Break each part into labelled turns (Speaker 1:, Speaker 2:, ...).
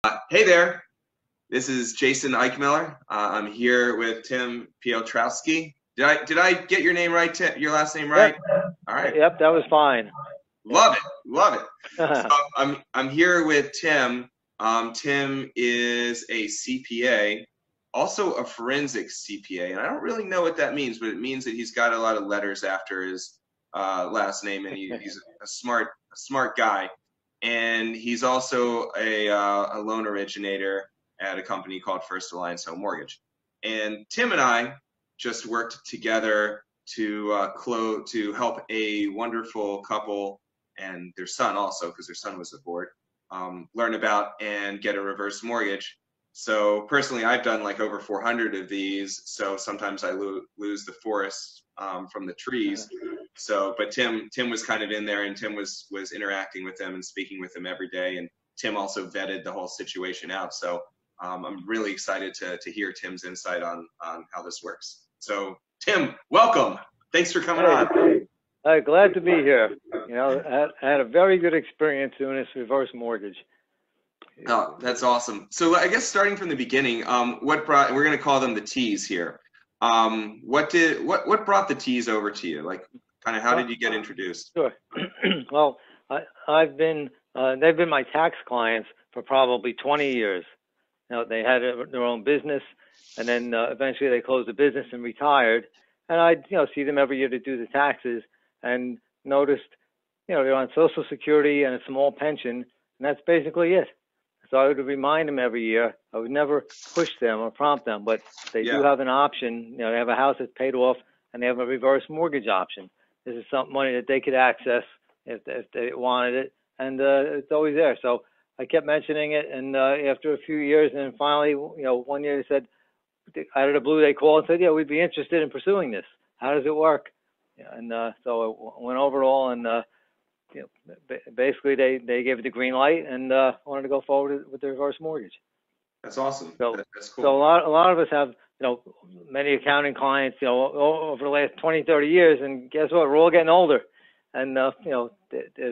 Speaker 1: Hey there, this is Jason Eichmiller. I'm here with Tim Piotrowski. Did I get your name right, Tim? Your last name right?
Speaker 2: Yep.
Speaker 1: All right.
Speaker 2: Yep, that was fine.
Speaker 1: Love it, love it. So
Speaker 2: Yep.
Speaker 1: I'm here with Tim. Tim is a CPA, also a forensic CPA, and I don't really know what that means, but it means that he's got a lot of letters after his last name, and he's a smart guy. And he's also a loan originator at a company called First Alliance Home Mortgage. And Tim and I just worked together to help a wonderful couple and their son also, because their son was aboard, learn about and get a reverse mortgage. So personally, I've done like over 400 of these. So sometimes I lose the forest from the trees. So, but Tim was kind of in there, and Tim was interacting with them and speaking with them every day. And Tim also vetted the whole situation out. So I'm really excited to hear Tim's insight on how this works. So Tim, welcome. Thanks for coming on.
Speaker 2: Glad to be here. You know, I had a very good experience doing this reverse mortgage.
Speaker 1: Oh, that's awesome. So I guess starting from the beginning, what brought, we're going to call them the T's here. What brought the T's over to you? Like, kind of how did you get introduced?
Speaker 2: Sure. Well, they've been my tax clients for probably 20 years. You know, they had their own business, and then eventually they closed the business and retired. And I'd, see them every year to do the taxes, and noticed, they're on Social Security and a small pension, and that's basically it. So I would remind them every year. I would never push them or prompt them, but they do have an option. They have a house that's paid off, and they have a reverse mortgage option. This is some money that they could access if they wanted it, and it's always there. So I kept mentioning it, and after a few years, and then finally, one year they said, out of the blue, they called and said, "Yeah, we'd be interested in pursuing this. How does it work?" And so I went over it all, and basically they gave it the green light, and wanted to go forward with the reverse mortgage.
Speaker 1: That's awesome.
Speaker 2: So
Speaker 1: That's cool.
Speaker 2: So a lot of us have many accounting clients over the last 20, 30 years, and guess what? We're all getting older, and there's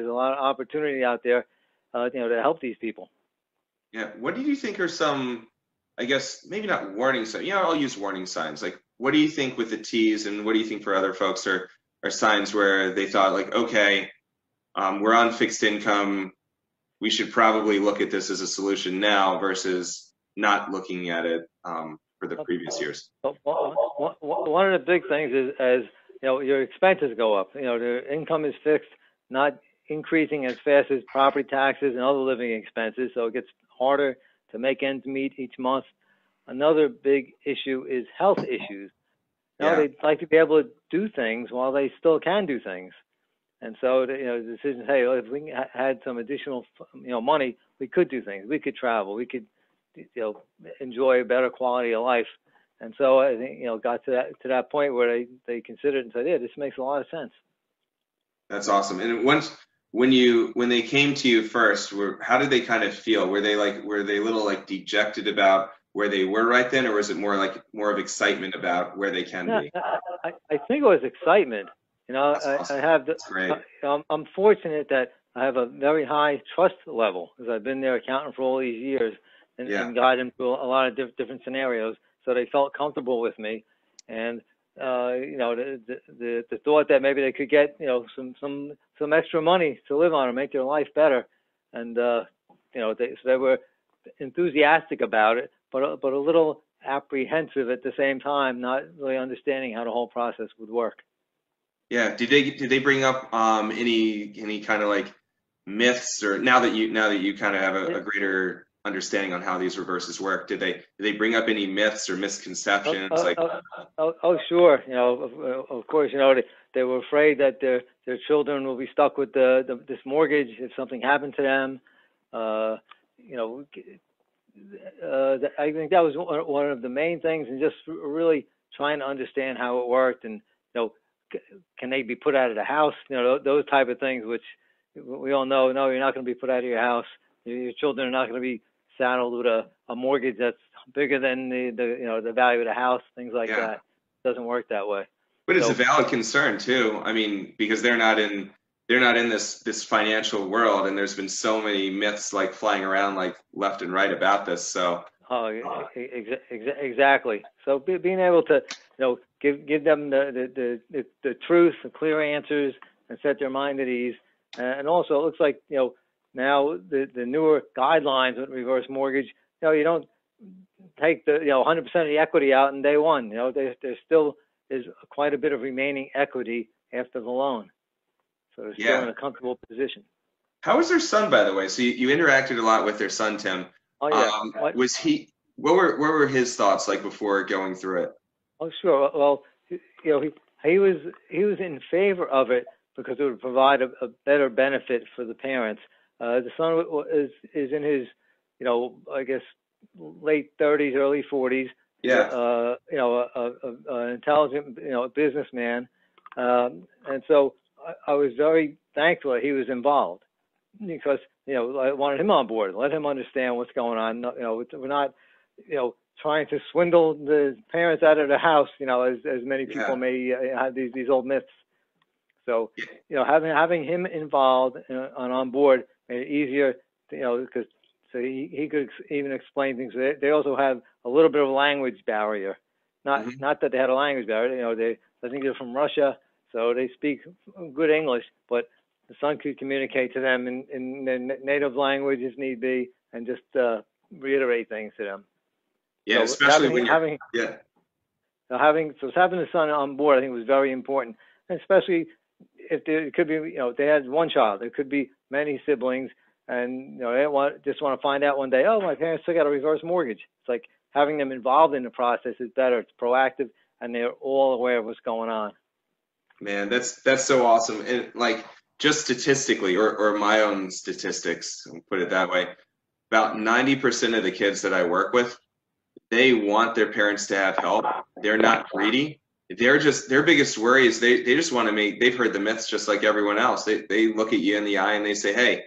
Speaker 2: a lot of opportunity out there, to help these people.
Speaker 1: Yeah. What do you think are some, I guess, maybe not warning signs. I'll use warning signs. Like, what do you think with the T's, and what do you think for other folks are signs where they thought, like, okay, we're on fixed income, we should probably look at this as a solution now versus not looking at it for the previous years?
Speaker 2: One of the big things is, as your expenses go up. The income is fixed, not increasing as fast as property taxes and other living expenses, so it gets harder to make ends meet each month. Another big issue is health issues. They'd like to be able to do things while they still can do things. And so, the decision, hey, if we had some additional, money, we could do things. We could travel. We could, enjoy a better quality of life. And so I think, got to that point where they considered and said, yeah, this makes a lot of sense.
Speaker 1: That's awesome. And when they came to you first, how did they kind of feel? Were they a little like dejected about where they were right then, or was it more of excitement about where they can be?
Speaker 2: I think it was excitement.
Speaker 1: That's awesome. That's great.
Speaker 2: I'm fortunate that I have a very high trust level, because I've been their accountant for all these years and guided them through a lot of different scenarios. So they felt comfortable with me, and the thought that maybe they could get some extra money to live on or make their life better, and so they were enthusiastic about it, but a little apprehensive at the same time, not really understanding how the whole process would work.
Speaker 1: Yeah. Did they bring up any kind of like myths, or now that you kind of have a greater understanding on how these reverses work, did they bring up any myths or misconceptions?
Speaker 2: Sure. Of course, they were afraid that their children will be stuck with this mortgage if something happened to them. I think that was one of the main things, and just really trying to understand how it worked, and can they be put out of the house? Those type of things, which we all know. No, you're not going to be put out of your house. Your children are not going to be saddled with a mortgage that's bigger than the value of the house. Things like that. It doesn't work that way.
Speaker 1: But it's a valid concern too. I mean, because they're not in they're not in this financial world, and there's been so many myths like flying around like left and right about this. So
Speaker 2: Oh, exactly. So being able to, give them the truth, the clear answers, and set their mind at ease. And also, it looks like, now the newer guidelines with reverse mortgage, you don't take the 100% of the equity out in day one. There still is quite a bit of remaining equity after the loan, so they're still in a comfortable position.
Speaker 1: How was their son, by the way? So you interacted a lot with their son, Tim.
Speaker 2: Oh yeah.
Speaker 1: Was he? What were his thoughts like before going through it?
Speaker 2: Oh sure. Well, he was in favor of it because it would provide a better benefit for the parents. The son is in his, I guess, late 30s, early 40s.
Speaker 1: Yeah.
Speaker 2: An intelligent, businessman, and so I was very thankful that he was involved because I wanted him on board, let him understand what's going on. We're not, trying to swindle the parents out of the house, as many people may have these old myths. So, having him involved and on board made it easier, because so he could even explain things. They also have a little bit of a language barrier. Not that they had a language barrier. I think they're from Russia, so they speak good English, but the son could communicate to them in their native language if need be, and just reiterate things to them.
Speaker 1: Yeah, so especially having
Speaker 2: having the son on board, I think was very important, and especially if it could be, they had one child, there could be many siblings, and they just want to find out one day, oh, my parents took out a reverse mortgage. It's like having them involved in the process is better. It's proactive, and they're all aware of what's going on.
Speaker 1: Man, that's so awesome. And like just statistically, or my own statistics, I'll put it that way, about 90% of the kids that I work with, they want their parents to have help. They're not greedy. Their biggest worry is they just want to they've heard the myths just like everyone else. They look at you in the eye and they say, hey,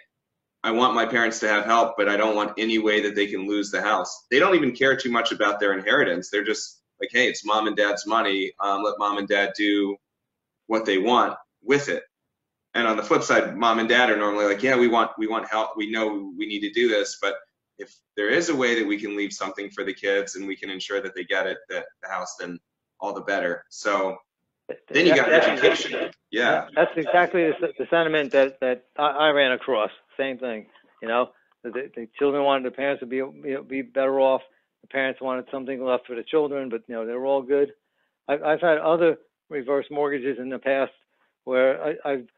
Speaker 1: I want my parents to have help, but I don't want any way that they can lose the house. They don't even care too much about their inheritance. They're just like, hey, it's mom and dad's money. Let mom and dad do what they want with it. And on the flip side, mom and dad are normally like, yeah, we want help. We know we need to do this, but if there is a way that we can leave something for the kids and we can ensure that they get it, the house, then all the better. So then you got education. Yeah.
Speaker 2: That's exactly the sentiment that I ran across. Same thing. The children wanted the parents to be better off. The parents wanted something left for the children, but they were all good. I've had other reverse mortgages in the past where I've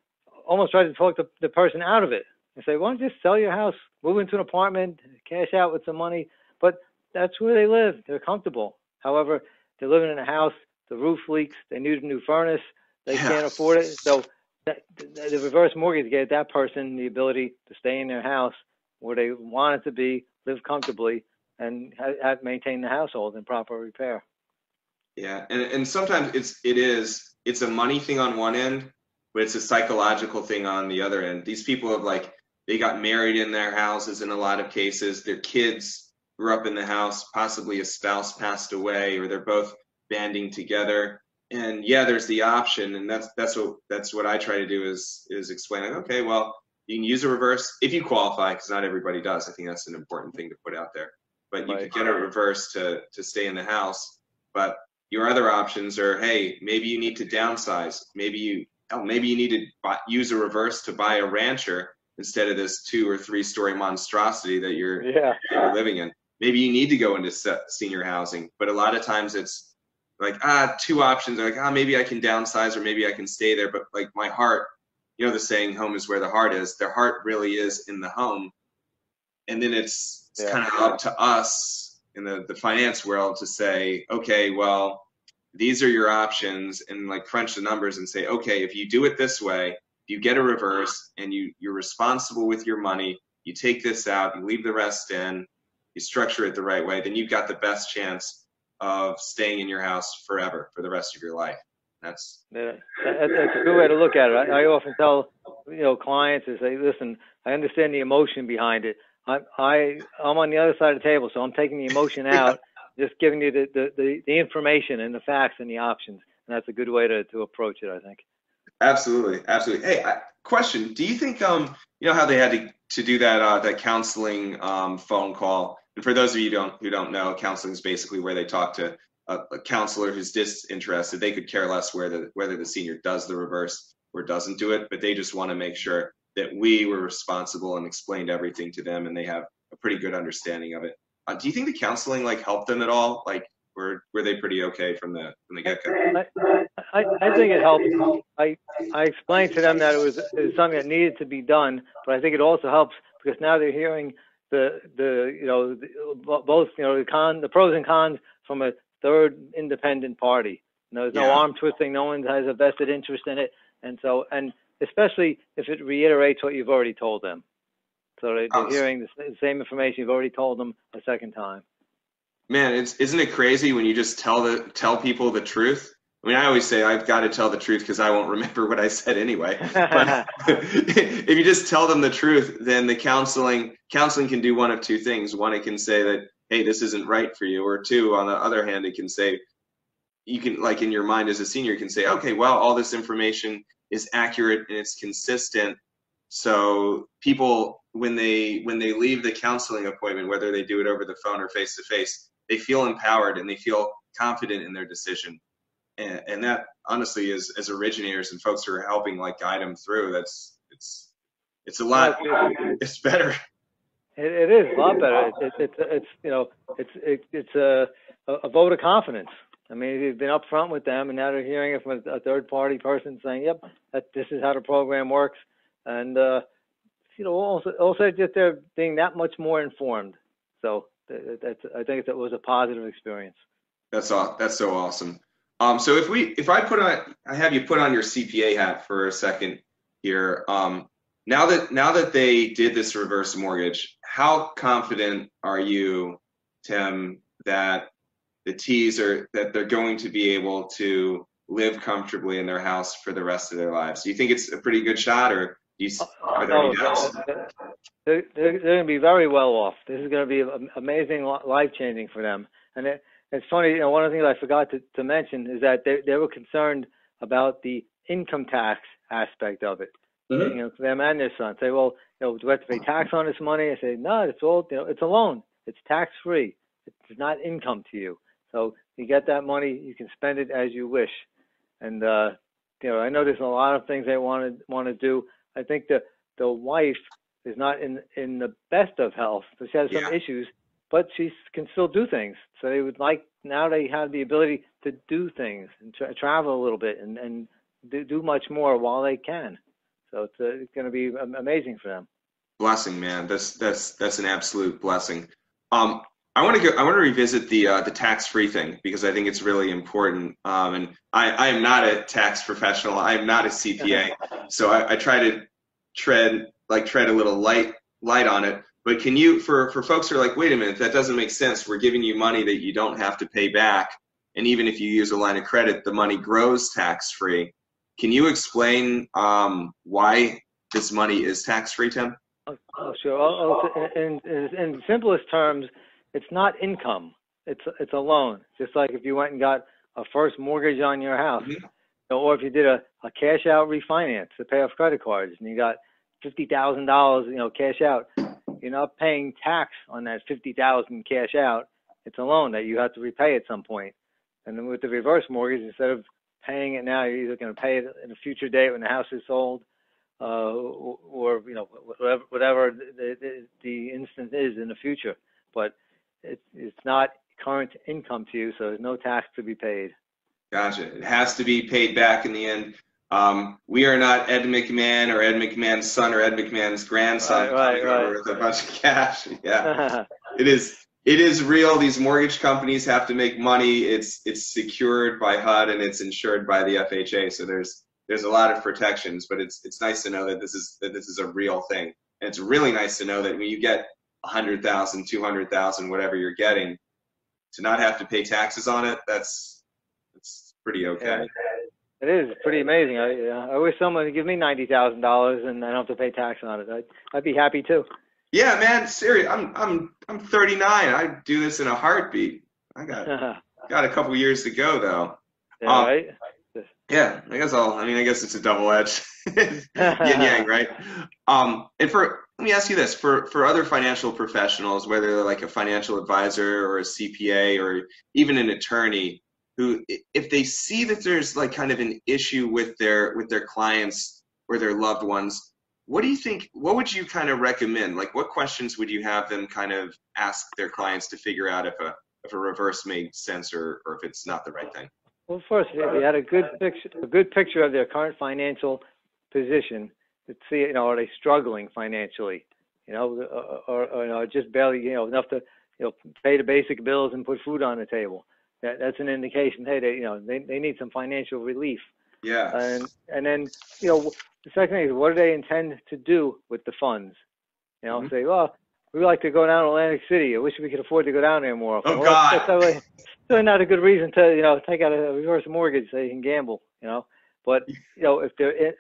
Speaker 2: almost tried to talk the person out of it and say, why don't you just sell your house, move into an apartment, cash out with some money? But that's where they live. They're comfortable. However, they're living in a house, the roof leaks, they need a new furnace, they can't afford it. So the reverse mortgage gave that person the ability to stay in their house where they want it to be, live comfortably, and maintain the household in proper repair.
Speaker 1: Yeah, and sometimes it's a money thing on one end, but it's a psychological thing on the other end. These people have they got married in their houses in a lot of cases. Their kids grew up in the house, possibly a spouse passed away, or they're both banding together. And yeah, there's the option, and that's what I try to do is explain, like, okay, well, you can use a reverse if you qualify, because not everybody does. I think that's an important thing to put out there. But you could get a reverse to stay in the house. But your other options are, hey, maybe you need to downsize. Maybe you need to use a reverse to buy a rancher instead of this 2 or 3 story monstrosity that you're living in. Maybe you need to go into senior housing, but a lot of times it's like, 2 options. They're like, maybe I can downsize or maybe I can stay there. But like my heart, the saying, home is where the heart is. Their heart really is in the home. And then it's kind of up to us in the finance world to say, okay, well, these are your options, and crunch the numbers and say, okay, if you do it this way, if you get a reverse and you're responsible with your money, you take this out, you leave the rest in, you structure it the right way, then you've got the best chance of staying in your house forever for the rest of your life. That's
Speaker 2: a good way to look at it. I often tell clients is say, listen, I understand the emotion behind it. I'm on the other side of the table, so I'm taking the emotion out, just giving you the information and the facts and the options. And that's a good way to approach it, I think.
Speaker 1: Absolutely. Hey, question. Do you think you know how they had to do that that counseling phone call? And for those of you who don't know, counseling is basically where they talk to a counselor who's disinterested. They could care less whether the senior does the reverse or doesn't do it, but they just want to make sure that we were responsible and explained everything to them, and they have a pretty good understanding of it. Do you think the counseling like helped them at all? Like, were they pretty okay from the get-go?
Speaker 2: I think it helps. I explained to them that it was something that needed to be done, but I think it also helps because now they're hearing the you know both the pros and cons from a third independent party. There's no arm twisting. No one has a vested interest in it, and especially if it reiterates what you've already told them. So they're hearing the same information you've already told them a second time.
Speaker 1: Man, isn't it crazy when you just tell people the truth? I mean, I always say I've got to tell the truth because I won't remember what I said anyway. But if you just tell them the truth, then the counseling can do one of two things. One, it can say that, hey, this isn't right for you. Or two, on the other hand, it can say, you can, like in your mind as a senior, you can say, okay, well, all this information is accurate and it's consistent. So people, when they leave the counseling appointment, whether they do it over the phone or face to face, they feel empowered and they feel confident in their decision. And that honestly is, as originators and folks who are helping like guide them through, it's a lot. It's better.
Speaker 2: It is a lot better. It's a vote of confidence. I mean, you've been upfront with them, and now they're hearing it from a third party person saying, "Yep, this is how the program works," and also just they're being that much more informed. So I think it was a positive experience.
Speaker 1: That's so awesome. So if I have you put on your CPA hat for a second here. Now that they did this reverse mortgage, how confident are you, Tim, that the T's that they're going to be able to live comfortably in their house for the rest of their lives? Do you think it's a pretty good shot, or are there any doubts?
Speaker 2: They're going to be very well off. This is going to be amazing, life-changing for them. And it's funny, one of the things I forgot to mention is that they were concerned about the income tax aspect of it. Mm-hmm. Them and their son say, well, do we have to pay tax on this money? I say, no, it's all, it's a loan. It's tax-free. It's not income to you. So you get that money, you can spend it as you wish. And I know there's a lot of things they want to do. I think the wife is not in the best of health. So she has some issues, but she can still do things. So now they have the ability to do things and travel a little bit and do much more while they can. So it's going to be amazing for them.
Speaker 1: Blessing, man. That's an absolute blessing. I want to revisit the tax-free thing because I think it's really important. And I am not a tax professional. I am not a CPA, so I try to tread a little light on it. But can you, for folks who are like, wait a minute, that doesn't make sense. We're giving you money that you don't have to pay back, and even if you use a line of credit, the money grows tax-free. Can you explain why this money is tax-free, Tim?
Speaker 2: Oh, sure. In the simplest terms, it's not income. It's a loan. Just like if you went and got a first mortgage on your house, mm-hmm. Or if you did a cash out refinance to pay off credit cards, and you got $50,000, cash out. You're not paying tax on that $50,000 cash out. It's a loan that you have to repay at some point. And then with the reverse mortgage, instead of paying it now, you're either going to pay it in a future date when the house is sold, or whatever the instance is in the future. But it's not current income to you, so there's no tax to be paid.
Speaker 1: Gotcha. It has to be paid back in the end. We are not Ed McMahon or Ed McMahon's son or Ed McMahon's grandson coming over with a bunch of cash. Yeah, it is real. These mortgage companies have to make money. It's secured by HUD and it's insured by the FHA. So there's a lot of protections, but it's nice to know that this is a real thing. And it's really nice to know that when you get 100,000, 200,000, whatever you're getting, to not have to pay taxes on it, that's pretty okay.
Speaker 2: Yeah, it is pretty amazing. I wish someone would give me $90,000 and I don't have to pay tax on it. I'd be happy too.
Speaker 1: Yeah, man. Seriously, I'm 39. I do this in a heartbeat. I got a couple years to go though.
Speaker 2: Yeah, right.
Speaker 1: Yeah, I guess it's a double-edged yin yang, right? And let me ask you this, for other financial professionals, whether they're like a financial advisor or a CPA or even an attorney, who, if they see that there's like kind of an issue with their clients or their loved ones, what do you think, what would you kind of recommend? Like, what questions would you have them kind of ask their clients to figure out if a reverse made sense, or if it's not the right thing?
Speaker 2: Well, first, if you had a good picture of their current financial position, to see, are they struggling financially, or just barely, enough to, pay the basic bills and put food on the table. That's an indication. Hey, they need some financial relief.
Speaker 1: Yeah.
Speaker 2: And then, the second thing is, what do they intend to do with the funds? Say, well, we like to go down to Atlantic City. I wish we could afford to go down there more often.
Speaker 1: Oh, God.
Speaker 2: That's really not a good reason to, take out a reverse mortgage so you can gamble, But, if they're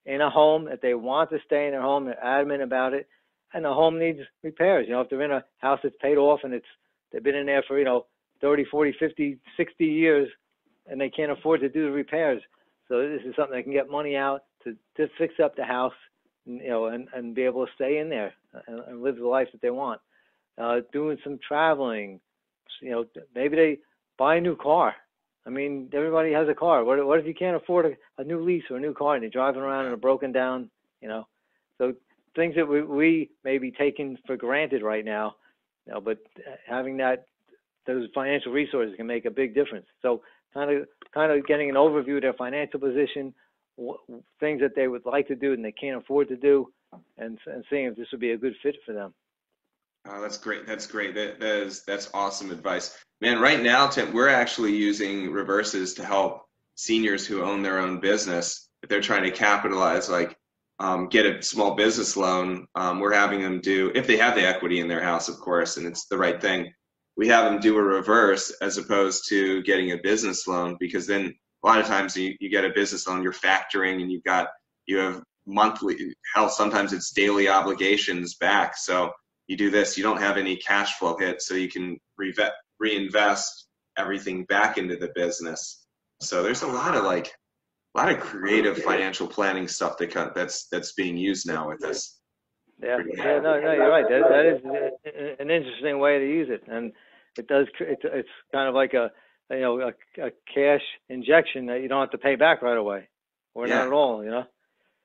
Speaker 2: in a home, if they want to stay in their home, they're adamant about it, and the home needs repairs. If they're in a house that's paid off and they've been in there for, 30, 40, 50, 60 years, and they can't afford to do the repairs. So this is something they can get money out to fix up the house, and be able to stay in there and live the life that they want. Doing some traveling, maybe they buy a new car. I mean, everybody has a car. What if you can't afford a new lease or a new car and you're driving around in a broken down, So things that we may be taking for granted right now, but having those financial resources can make a big difference. So kind of getting an overview of their financial position, things that they would like to do and they can't afford to do, and seeing if this would be a good fit for them.
Speaker 1: Oh, that's great. That's great. That's awesome advice. Man, right now, Tim, we're actually using reverses to help seniors who own their own business. If they're trying to capitalize, like get a small business loan, we're having them do, if they have the equity in their house, of course, and it's the right thing, we have them do a reverse as opposed to getting a business loan, because then a lot of times you get a business loan, you're factoring, and you have monthly, hell, sometimes it's daily obligations back. So you do this, you don't have any cash flow hit, so you can reinvest everything back into the business. So there's a lot of creative financial planning stuff that's being used now with this.
Speaker 2: Yeah, no, you're right. That is an interesting way to use it, and it does. It's kind of like a cash injection that you don't have to pay back right away, or not at all.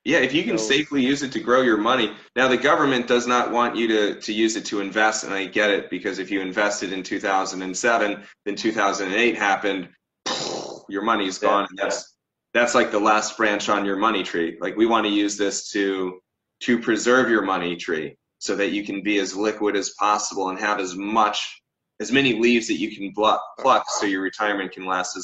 Speaker 1: Yeah, if you can safely use it to grow your money. Now, the government does not want you to use it to invest, and I get it, because if you invested in 2007, then 2008 happened, your money's gone, and that's like the last branch on your money tree. Like, we want to use this to preserve your money tree so that you can be as liquid as possible and have as many leaves that you can pluck so your retirement can last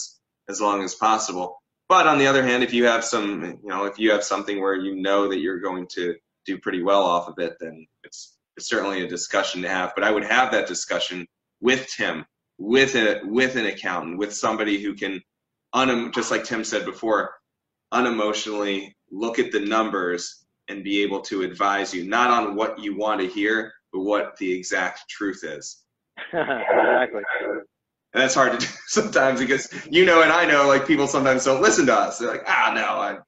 Speaker 1: as long as possible. But on the other hand, if you have something where that you're going to do pretty well off of it, then it's certainly a discussion to have. But I would have that discussion with Tim, with an accountant, with somebody who can, just like Tim said before, unemotionally look at the numbers and be able to advise you, not on what you want to hear, but what the exact truth is.
Speaker 2: Exactly.
Speaker 1: And that's hard to do sometimes, because and I know, like, people sometimes don't listen to us. They're like, no,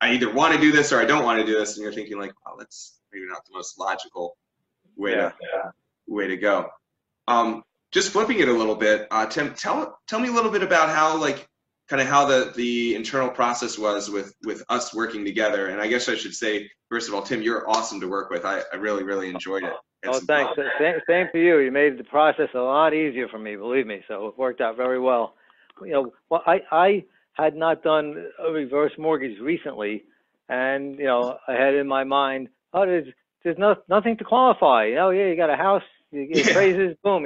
Speaker 1: I either want to do this or I don't want to do this. And you're thinking, like, well, that's maybe not the most logical way to go. Just flipping it a little bit, Tim, tell me a little bit about how the internal process was with us working together. And I guess I should say, first of all, Tim, you're awesome to work with. I really, really enjoyed it.
Speaker 2: Oh, thanks. Same for you. You made the process a lot easier for me, believe me. So it worked out very well. I had not done a reverse mortgage recently, and I had in my mind, there's nothing to qualify. You got a house, you get appraisers, boom.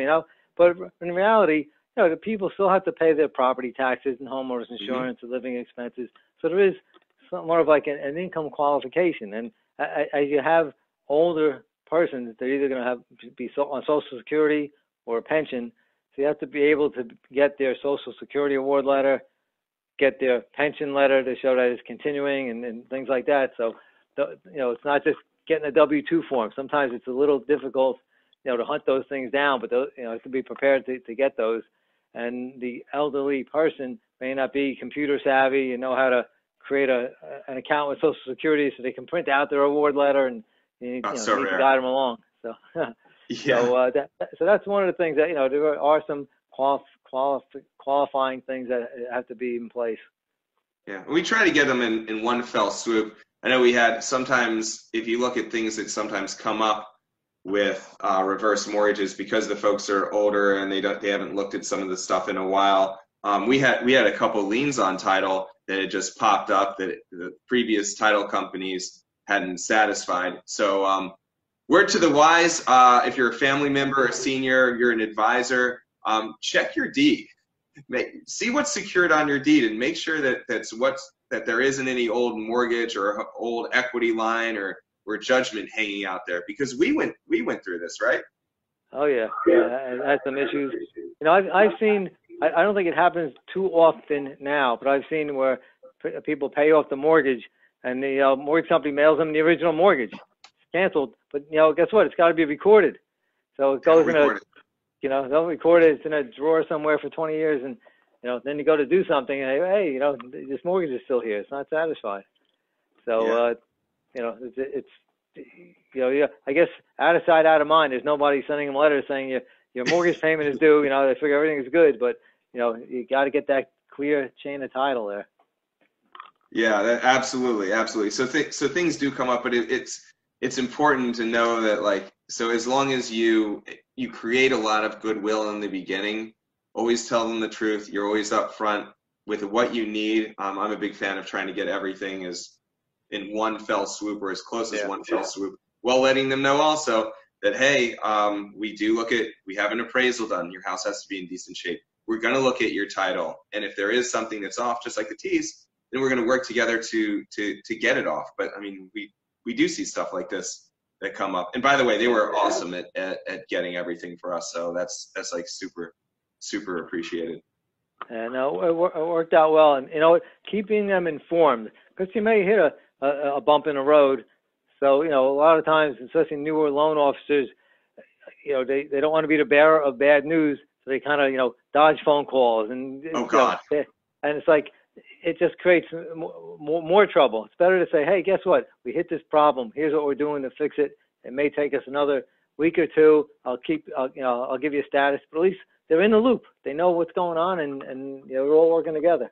Speaker 2: But in reality, the people still have to pay their property taxes and homeowners insurance and living expenses. So there is more of like an income qualification. And as you have older persons, they're either going to be on Social Security or a pension. So you have to be able to get their Social Security award letter, get their pension letter to show that it's continuing, and things like that. So, it's not just getting a W-2 form. Sometimes it's a little difficult, to hunt those things down, but those, have to be prepared to get those. and the elderly person may not be computer savvy and know how to create an account with Social Security so they can print out their award letter, and you need to guide them along. So,
Speaker 1: Yeah.
Speaker 2: so that's one of the things that, there are some qualifying things that have to be in place.
Speaker 1: Yeah, we try to get them in one fell swoop. I know we had sometimes, if you look at things that sometimes come up with reverse mortgages, because the folks are older and they haven't looked at some of the stuff in a while. We had a couple liens on title that had just popped up that the previous title companies hadn't satisfied. So word to the wise, if you're a family member, a senior, you're an advisor, check your deed. See what's secured on your deed and make sure that there isn't any old mortgage or old equity line or judgment hanging out there, because we went through this, right?
Speaker 2: Oh yeah, I had some issues. I've seen. I don't think it happens too often now, but I've seen where people pay off the mortgage and the mortgage company mails them the original mortgage. It's canceled, but guess what? It's got to be recorded. So it goes in a. They'll record it. It's in a drawer somewhere for 20 years, and then you go to do something, and hey, this mortgage is still here. It's not satisfied. So it's I guess out of sight, out of mind. There's nobody sending them letters saying your mortgage payment is due. They figure everything is good, but you got to get that clear chain of title there.
Speaker 1: Yeah, absolutely. So things do come up, but it's important to know that, so as long as you create a lot of goodwill in the beginning, always tell them the truth. You're always upfront with what you need. I'm a big fan of trying to get everything as in one fell swoop or as close as one fell swoop, while letting them know also that, hey, we have an appraisal done. Your house has to be in decent shape. We're going to look at your title. And if there is something that's off, just like the T's, then we're going to work together to get it off. But I mean, we do see stuff like this that come up. And by the way, they were awesome at getting everything for us. So that's like super, super appreciated.
Speaker 2: And it worked out well. And, keeping them informed, because you may hit a bump in the road. So, a lot of times, especially newer loan officers, they don't want to be the bearer of bad news. So they kind of, dodge phone calls. And,
Speaker 1: oh, God.
Speaker 2: And it's like, it just creates more trouble. It's better to say, hey, guess what? We hit this problem. Here's what we're doing to fix it. It may take us another week or two. I'll give you a status, but at least they're in the loop. They know what's going on, and we're all working together.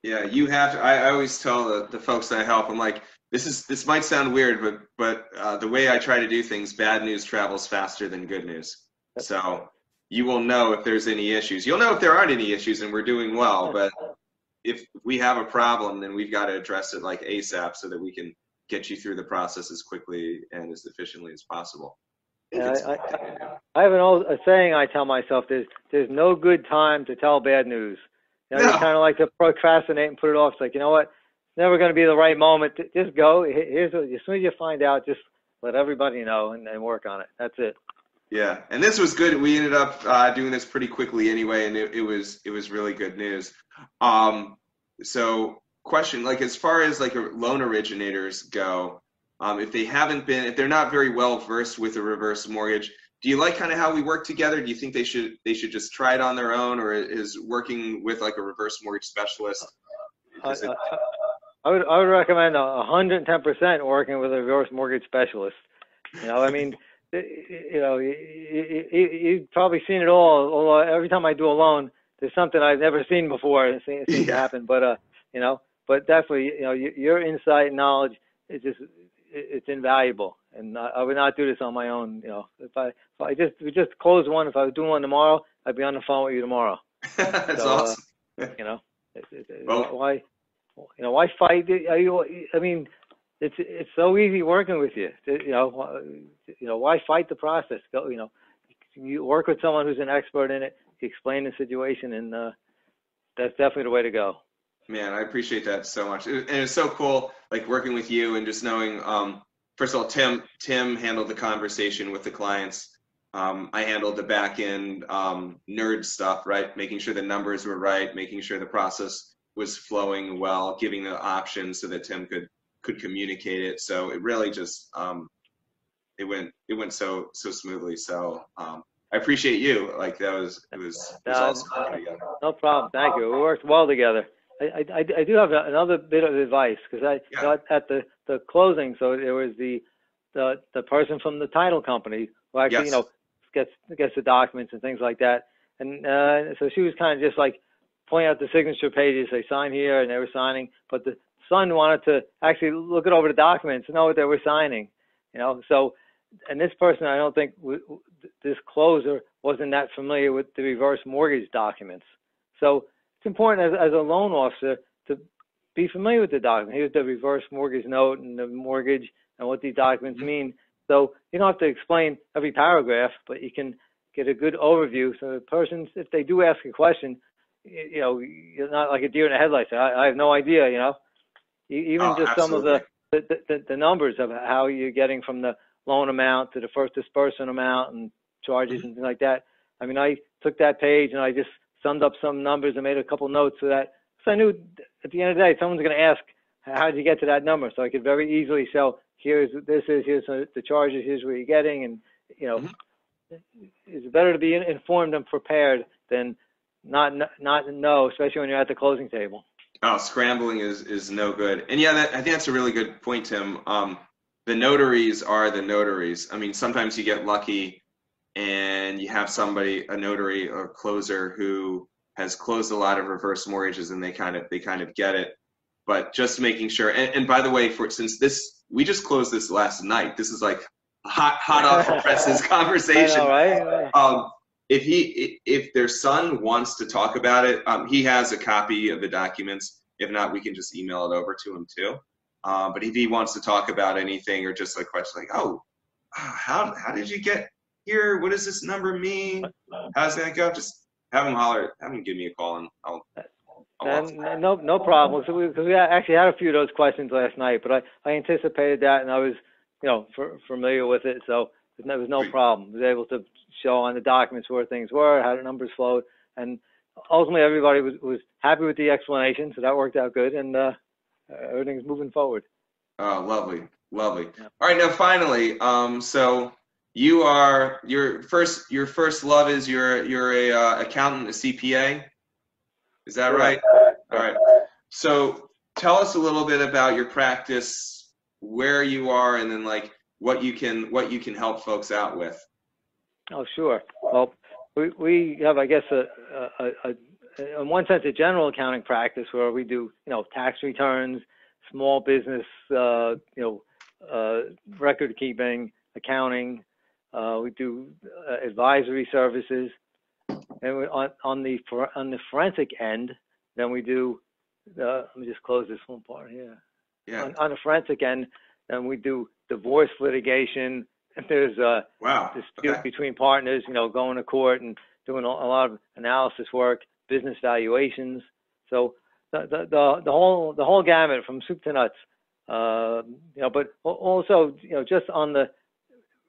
Speaker 1: Yeah, you have to. I always tell the folks that I help, I'm like, this might sound weird, but the way I try to do things, bad news travels faster than good news. So you will know if there's any issues. You'll know if there aren't any issues and we're doing well, but if we have a problem, then we've got to address it like ASAP so that we can get you through the process as quickly and as efficiently as possible.
Speaker 2: I have a saying I tell myself, there's no good time to tell bad news. You kind of like to procrastinate and put it off. It's like, you know what? It's never going to be the right moment. Just go. As soon as you find out, just let everybody know and work on it. That's it.
Speaker 1: Yeah, and this was good. We ended up doing this pretty quickly anyway, and it was really good news. So question, as far as loan originators go, if they're not very well versed with a reverse mortgage, do you like kind of how we work together? Do you think they should just try it on their own, or is working with a reverse mortgage specialist?
Speaker 2: I would recommend 110% working with a reverse mortgage specialist. I mean, you've probably seen it all. Although every time I do a loan, there's something I've never seen before. It seems to happen, but but definitely, your insight and knowledge is it's invaluable. And I would not do this on my own. If we just closed one, if I was doing one tomorrow, I'd be on the phone with you tomorrow.
Speaker 1: That's awesome.
Speaker 2: Why fight? I mean, it's so easy working with you. Why fight the process? Go, you work with someone who's an expert in it. You explain the situation, and that's definitely the way to go.
Speaker 1: Man, I appreciate that so much. And it's so cool, working with you and just knowing, first of all, Tim handled the conversation with the clients. I handled the back end nerd stuff, right? Making sure the numbers were right, making sure the process was flowing well, giving the options so that Tim could communicate it. So it really just, it went so smoothly. So I appreciate you. Like it was awesome working together.
Speaker 2: No problem. Thank you. We worked well together. I do have another bit of advice because at the closing, so there was the person from the title company who actually gets the documents and things like that, and so she was kind of just like pointing out the signature pages. They sign here, and they were signing, but the son wanted to actually look it over the documents and know what they were signing, So, and this person, I don't think this closer wasn't that familiar with the reverse mortgage documents. So it's important as a loan officer to be familiar with the document. Here's the reverse mortgage note and the mortgage and what these documents mean. So you don't have to explain every paragraph, but you can get a good overview. So the person, if they do ask a question, you're not like a deer in the headlights. I have no idea, Even just some of the numbers of how you're getting from the loan amount to the first disbursement amount and charges and things like that. I mean, I took that page and I just summed up some numbers and made a couple notes so I knew at the end of the day, someone's going to ask, how did you get to that number? So I could very easily say, here's the charges, here's what you're getting. And, it's better to be informed and prepared than not know, especially when you're at the closing table.
Speaker 1: Oh, scrambling is no good. And I think that's a really good point, Tim. The notaries are the notaries. I mean, sometimes you get lucky and you have a notary or closer who has closed a lot of reverse mortgages and they kind of get it. But just making sure, and by the way, since we just closed this last night, this is like hot off the presses conversation.
Speaker 2: I know, right?
Speaker 1: If their son wants to talk about it, he has a copy of the documents. If not, we can just email it over to him too. But if he wants to talk about anything or just like questions like, how did you get here? What does this number mean? How's that go? Just have him give me a call and I'll
Speaker 2: no problem. So we actually had a few of those questions last night, but I anticipated that and I was, familiar with it. So there was no problem. I was able to show on the documents where things were, how the numbers flowed, and ultimately everybody was happy with the explanation. So that worked out good, and everything's moving forward.
Speaker 1: Oh, lovely.
Speaker 2: Yeah.
Speaker 1: All right, now finally, so your first love is you're a accountant, a CPA. Is that right? All right. So tell us a little bit about your practice, where you are, and then like what you can help folks out with.
Speaker 2: Oh, sure. Well, we have, I guess, in one sense, a general accounting practice where we do, tax returns, small business, record keeping, accounting. We do advisory services, and on the forensic end, then we do. Let me just close this one part here.
Speaker 1: Yeah.
Speaker 2: On the forensic end, then we do divorce litigation. If there's a dispute between partners, going to court and doing a lot of analysis work, business valuations. So the whole gamut from soup to nuts. But also, just on the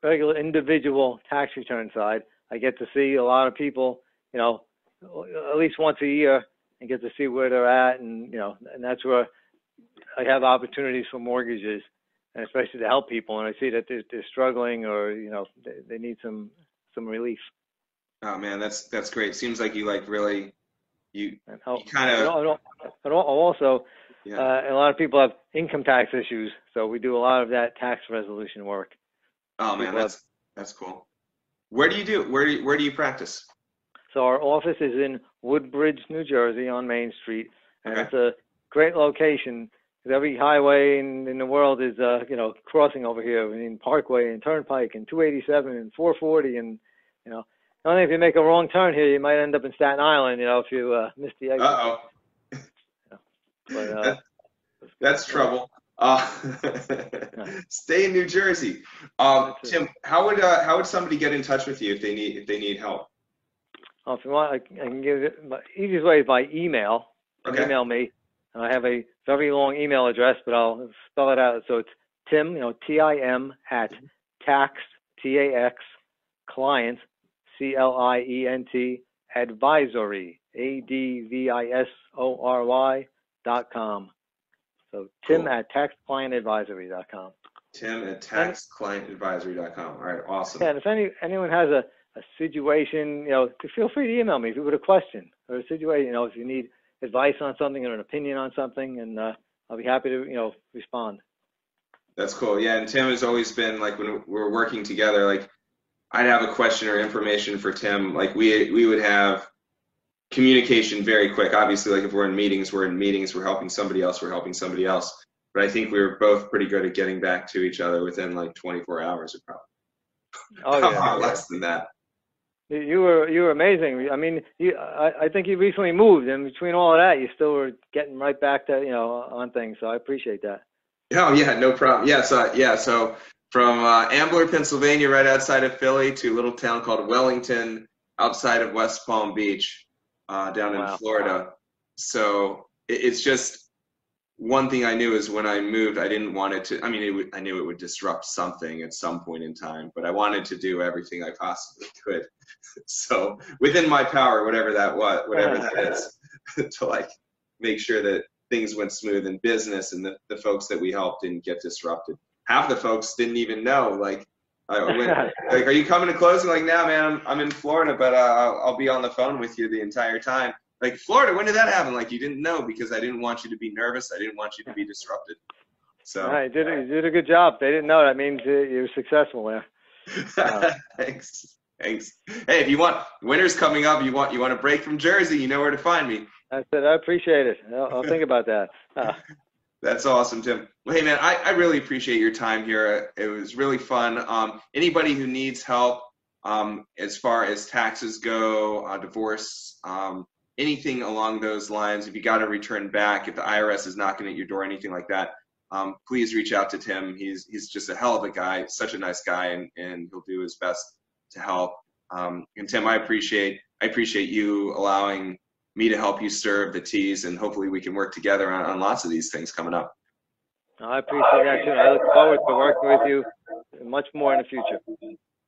Speaker 2: regular individual tax return side, I get to see a lot of people, at least once a year, and get to see where they're at, and and that's where I have opportunities for mortgages, and especially to help people. And I see that they're struggling, or they need some relief.
Speaker 1: Oh man, that's great. Seems like you really you kind
Speaker 2: of. And also, a lot of people have income tax issues, so we do a lot of that tax resolution work.
Speaker 1: Oh man, that's cool. Where do you practice?
Speaker 2: So our office is in Woodbridge, New Jersey, on Main Street, and it's a great location. Every highway in the world is, crossing over here. I mean, Parkway and Turnpike and 287 and 440, and only if you make a wrong turn here, you might end up in Staten Island. If you miss the exit.
Speaker 1: That's trouble. Stay in New Jersey. Tim, how would somebody get in touch with you if they need help?
Speaker 2: If you want, I can give it. The easiest way is by email. Email me, and I have a very long email address, but I'll spell it out. So it's Tim, TIM at tax, TAX, client, CLIENT, advisory, ADVISORY.com. So Tim at taxclientadvisory.com.
Speaker 1: Tim at taxclientadvisory.com. All right, awesome.
Speaker 2: Yeah, and if anyone has a situation, feel free to email me if you have a question or a situation, if you need advice on something or an opinion on something, and I'll be happy to, respond.
Speaker 1: That's cool. Yeah, and Tim has always been like when we're working together, like I'd have a question or information for Tim, like we would have communication very quick. Obviously, like if we're in meetings, we're helping somebody else, we're helping somebody else. But I think we were both pretty good at getting back to each other within like 24 hours or probably.
Speaker 2: Oh yeah,
Speaker 1: Less than that.
Speaker 2: You were amazing. I mean, I think you recently moved, and between all of that, you still were getting right back to on things. So I appreciate that.
Speaker 1: Oh yeah, no problem. So from Ambler, Pennsylvania, right outside of Philly, to a little town called Wellington, outside of West Palm Beach, down in Florida. So it's just one thing I knew is when I moved, I didn't want it to. I mean, I knew it would disrupt something at some point in time, but I wanted to do everything I possibly could. So within my power, whatever that was, whatever that is, to like make sure that things went smooth in business and the folks that we helped didn't get disrupted. Half the folks didn't even know. Like, like, are you coming to closing? Like, no, man, I'm in Florida, but I'll be on the phone with you the entire time. Like, Florida, when did that happen? Like, you didn't know because I didn't want you to be nervous. I didn't want you to be disrupted. So
Speaker 2: you did a good job. They didn't know. That means you were successful there.
Speaker 1: Thanks. Hey, if you want, winter's coming up. You want a break from Jersey? You know where to find me.
Speaker 2: I said I appreciate it. I'll think about that.
Speaker 1: That's awesome, Tim. Well, hey, man, I really appreciate your time here. It was really fun. Anybody who needs help as far as taxes go, divorce, anything along those lines, if you got to return back, if the IRS is knocking at your door, anything like that, please reach out to Tim. He's just a hell of a guy, such a nice guy, and he'll do his best to help. And Tim, I appreciate you allowing me to help you serve the T's, and hopefully we can work together on lots of these things coming up.
Speaker 2: I appreciate that too. I look forward to working with you much more in the future.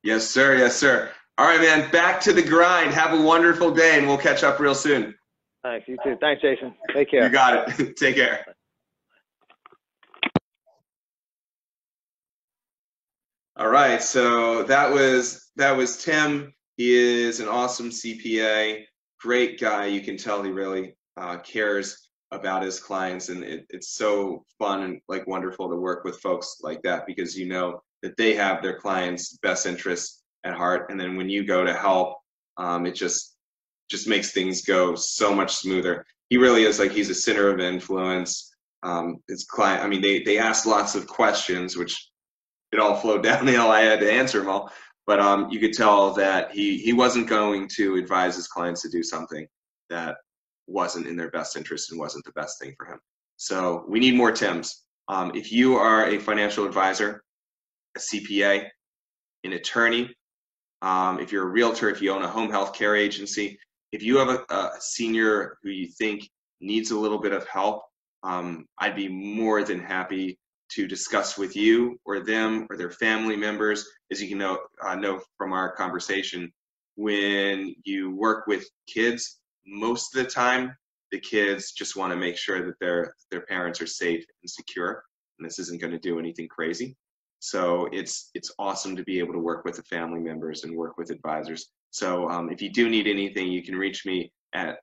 Speaker 1: Yes, sir. Yes, sir. All right, man. Back to the grind. Have a wonderful day, and we'll catch up real soon.
Speaker 2: Thanks. You too. Thanks, Jason. Take care.
Speaker 1: You got it. Take care. All right. So that was Tim. He is an awesome CPA. Great guy. You can tell he really cares about his clients, and it's so fun and like wonderful to work with folks like that because you know that they have their clients' best interests at heart, and then when you go to help, it just makes things go so much smoother. He really is like he's a center of influence. His client, I mean, they asked lots of questions, which it all flowed downhill. I had to answer them all. But you could tell that he wasn't going to advise his clients to do something that wasn't in their best interest and wasn't the best thing for him. So we need more Tims. If you are a financial advisor, a CPA, an attorney, if you're a realtor, if you own a home health care agency, if you have a senior who you think needs a little bit of help, I'd be more than happy to discuss with you or them or their family members. As you can know from our conversation, when you work with kids, most of the time, the kids just want to make sure that their parents are safe and secure, and this isn't going to do anything crazy. So it's awesome to be able to work with the family members and work with advisors. So if you do need anything, you can reach me at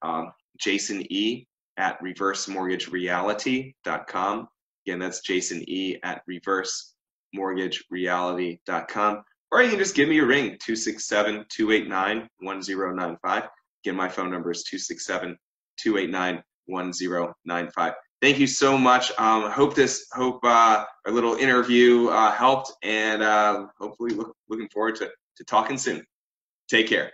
Speaker 1: Jason E. at reversemortgagereality.com. Again, that's Jason E. at reversemortgagereality.com. Or you can just give me a ring, 267-289-1095. Again, my phone number is 267-289-1095. Thank you so much. Hope our little interview helped, and hopefully looking forward to talking soon. Take care.